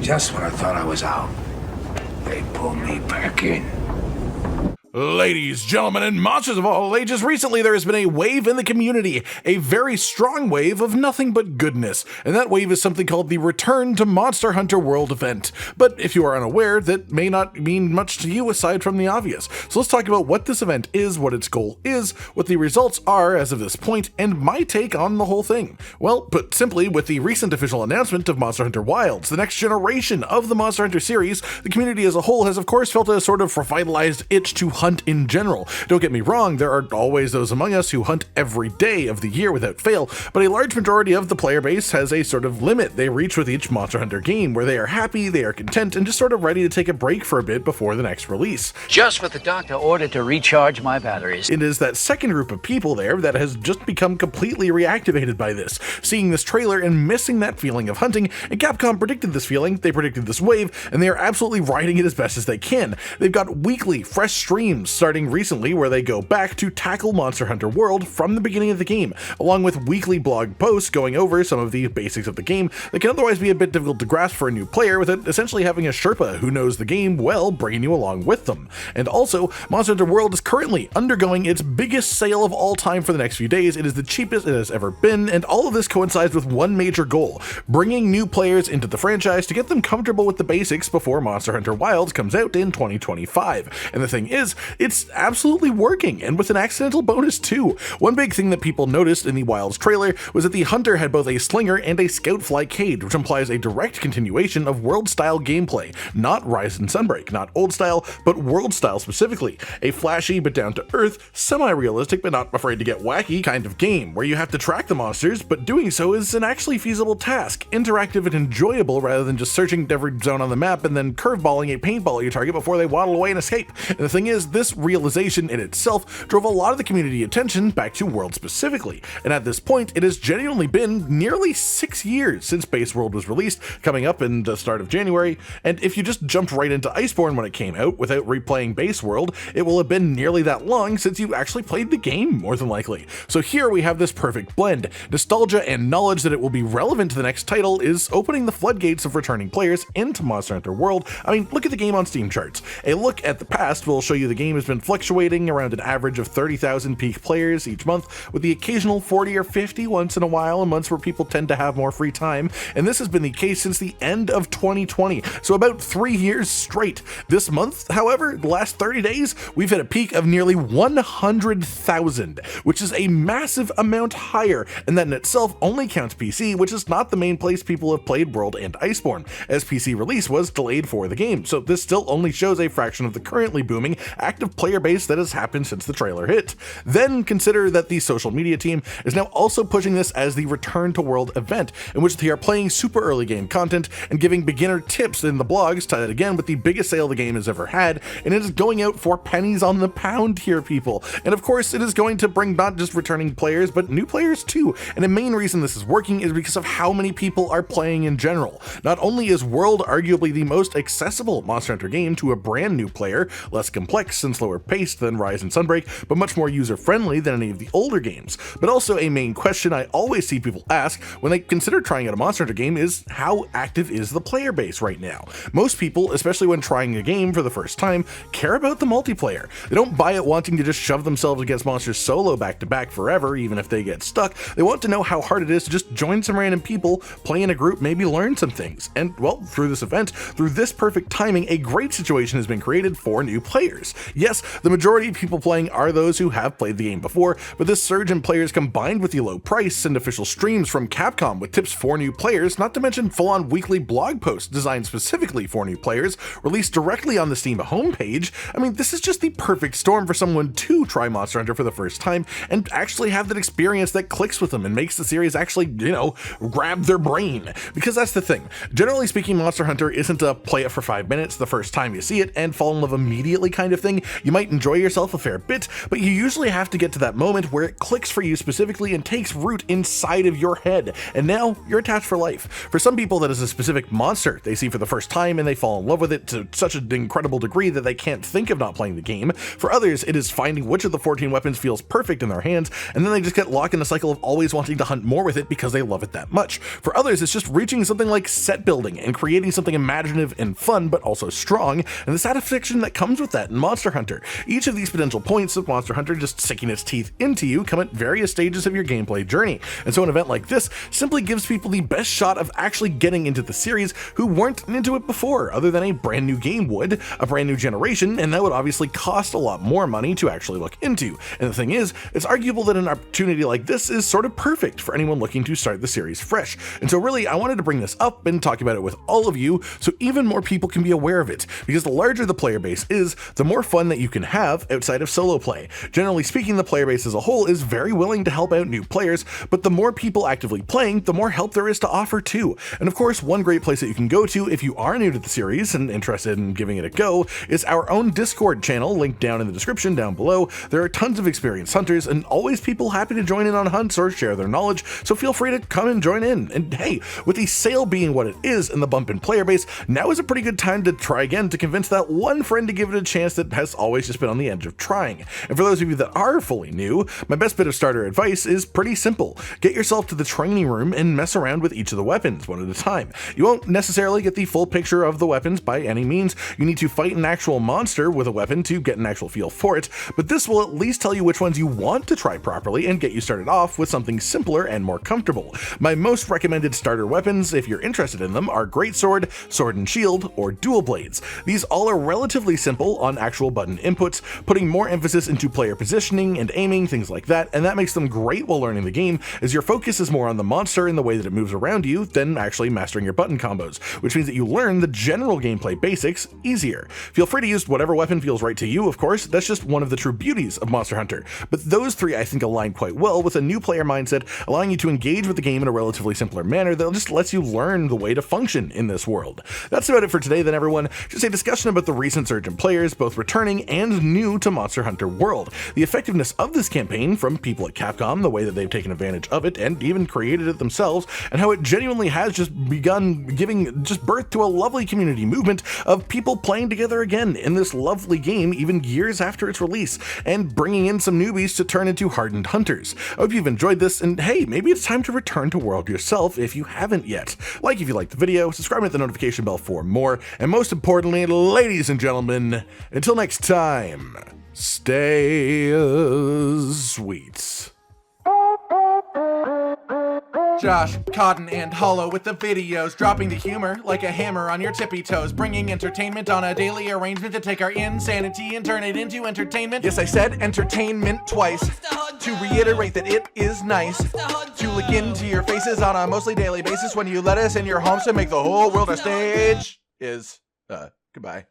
Just when I thought I was out, they pull me back in. Ladies, gentlemen, and monsters of all ages, recently there has been a wave in the community, a very strong wave of nothing but goodness, and that wave is something called the Return to Monster Hunter World event. But if you are unaware, that may not mean much to you aside from the obvious. So let's talk about what this event is, what its goal is, what the results are as of this point, and my take on the whole thing. Well, put simply, with the recent official announcement of Monster Hunter Wilds, the next generation of the Monster Hunter series, the community as a whole has of course felt a sort of revitalized itch to hunt in general. Don't get me wrong, there are always those among us who hunt every day of the year without fail, but a large majority of the player base has a sort of limit they reach with each Monster Hunter game, where they are happy, they are content, and just sort of ready to take a break for a bit before the next release. Just what the doctor ordered to recharge my batteries. It is that second group of people there that has just become completely reactivated by this, seeing this trailer and missing that feeling of hunting, and Capcom predicted this feeling, they predicted this wave, and they are absolutely riding it as best as they can. They've got weekly, fresh streams starting recently where they go back to tackle Monster Hunter World from the beginning of the game, along with weekly blog posts going over some of the basics of the game that can otherwise be a bit difficult to grasp for a new player without essentially having a Sherpa who knows the game well bringing you along with them. And also, Monster Hunter World is currently undergoing its biggest sale of all time for the next few days. It is the cheapest it has ever been, and all of this coincides with one major goal: bringing new players into the franchise to get them comfortable with the basics before Monster Hunter Wilds comes out in 2025. And the thing is, it's absolutely working, and with an accidental bonus too. One big thing that people noticed in the Wilds trailer was that the hunter had both a slinger and a scout fly cage, which implies a direct continuation of world style gameplay, not Rise and Sunbreak, not old style, but world style specifically. A flashy but down to earth, semi-realistic but not afraid to get wacky kind of game, where you have to track the monsters, but doing so is an actually feasible task, interactive and enjoyable rather than just searching every zone on the map and then curveballing a paintball at your target before they waddle away and escape. And the thing is, this realization in itself drove a lot of the community attention back to World specifically, and at this point it has genuinely been nearly 6 years since Base World was released, coming up in the start of January, and if you just jumped right into Iceborne when it came out without replaying Base World, it will have been nearly that long since you actually played the game, more than likely. So here we have this perfect blend. Nostalgia and knowledge that it will be relevant to the next title is opening the floodgates of returning players into Monster Hunter World. I mean, look at the game on Steam charts. A look at the past will show you the game has been fluctuating around an average of 30,000 peak players each month, with the occasional 40 or 50 once in a while in months where people tend to have more free time, and this has been the case since the end of 2020, so about 3 years straight. This month, however, the last 30 days, we've hit a peak of nearly 100,000, which is a massive amount higher, and that in itself only counts PC, which is not the main place people have played World and Iceborne, as PC release was delayed for the game, so this still only shows a fraction of the currently booming active player base that has happened since the trailer hit. Then consider that the social media team is now also pushing this as the Return to World event, in which they are playing super early game content and giving beginner tips in the blogs, tied again with the biggest sale the game has ever had, and it is going out for pennies on the pound here, people. And of course, it is going to bring not just returning players, but new players too. And the main reason this is working is because of how many people are playing in general. Not only is World arguably the most accessible Monster Hunter game to a brand new player, less complex and slower paced than Rise and Sunbreak, but much more user-friendly than any of the older games, but also a main question I always see people ask when they consider trying out a Monster Hunter game is, how active is the player base right now? Most people, especially when trying a game for the first time, care about the multiplayer. They don't buy it wanting to just shove themselves against monsters solo back to back forever, even if they get stuck. They want to know how hard it is to just join some random people, play in a group, maybe learn some things. And well, through this event, through this perfect timing, a great situation has been created for new players. Yes, the majority of people playing are those who have played the game before, but this surge in players combined with the low price and official streams from Capcom with tips for new players, not to mention full-on weekly blog posts designed specifically for new players, released directly on the Steam homepage. I mean, this is just the perfect storm for someone to try Monster Hunter for the first time and actually have that experience that clicks with them and makes the series actually, grab their brain. Because that's the thing. Generally speaking, Monster Hunter isn't a play it for 5 minutes the first time you see it and fall in love immediately kind of thing. beginning, you might enjoy yourself a fair bit, but you usually have to get to that moment where it clicks for you specifically and takes root inside of your head, and now you're attached for life. For some people, that is a specific monster they see for the first time and they fall in love with it to such an incredible degree that they can't think of not playing the game. For others, it is finding which of the 14 weapons feels perfect in their hands, and then they just get locked in a cycle of always wanting to hunt more with it because they love it that much. For others, it's just reaching something like set building and creating something imaginative and fun, but also strong, and the satisfaction that comes with that in Monster Hunter. Each of these potential points of Monster Hunter just sinking its teeth into you come at various stages of your gameplay journey, and so an event like this simply gives people the best shot of actually getting into the series who weren't into it before, other than a brand new game would, a brand new generation, and that would obviously cost a lot more money to actually look into. And the thing is, it's arguable that an opportunity like this is sort of perfect for anyone looking to start the series fresh. And so really, I wanted to bring this up and talk about it with all of you so even more people can be aware of it, because the larger the player base is, the more fun that you can have outside of solo play. Generally speaking, the player base as a whole is very willing to help out new players, but the more people actively playing, the more help there is to offer too. And of course, one great place that you can go to if you are new to the series and interested in giving it a go is our own Discord channel, linked down in the description down below. There are tons of experienced hunters and always people happy to join in on hunts or share their knowledge, so feel free to come and join in. And hey, with the sale being what it is and the bump in player base, now is a pretty good time to try again to convince that one friend to give it a chance that has always just been on the edge of trying. And for those of you that are fully new, my best bit of starter advice is pretty simple. Get yourself to the training room and mess around with each of the weapons one at a time. You won't necessarily get the full picture of the weapons by any means. You need to fight an actual monster with a weapon to get an actual feel for it, but this will at least tell you which ones you want to try properly and get you started off with something simpler and more comfortable. My most recommended starter weapons, if you're interested in them, are Greatsword, Sword and Shield, or Dual Blades. These all are relatively simple on actual button inputs, putting more emphasis into player positioning and aiming, things like that, and that makes them great while learning the game, as your focus is more on the monster and the way that it moves around you than actually mastering your button combos, which means that you learn the general gameplay basics easier. Feel free to use whatever weapon feels right to you, of course. That's just one of the true beauties of Monster Hunter, but those three I think align quite well with a new player mindset, allowing you to engage with the game in a relatively simpler manner that just lets you learn the way to function in this world. That's about it for today then, everyone. Just a discussion about the recent surge in players, both returning and new to Monster Hunter World, the effectiveness of this campaign from people at Capcom, the way that they've taken advantage of it and even created it themselves, and how it genuinely has just begun giving just birth to a lovely community movement of people playing together again in this lovely game even years after its release, and bringing in some newbies to turn into hardened hunters. I hope you've enjoyed this, and hey, maybe it's time to return to World yourself if you haven't yet. Like if you liked the video, subscribe and hit the notification bell for more, and most importantly, ladies and gentlemen, until next time, stay sweet. Josh, Cotton, and Hollow with the videos, dropping the humor like a hammer on your tippy toes, bringing entertainment on a daily arrangement to take our insanity and turn it into entertainment. Yes, I said entertainment twice, to reiterate that it is nice to look into your faces on a mostly daily basis when you let us in your homes to make the whole world a stage. Goodbye.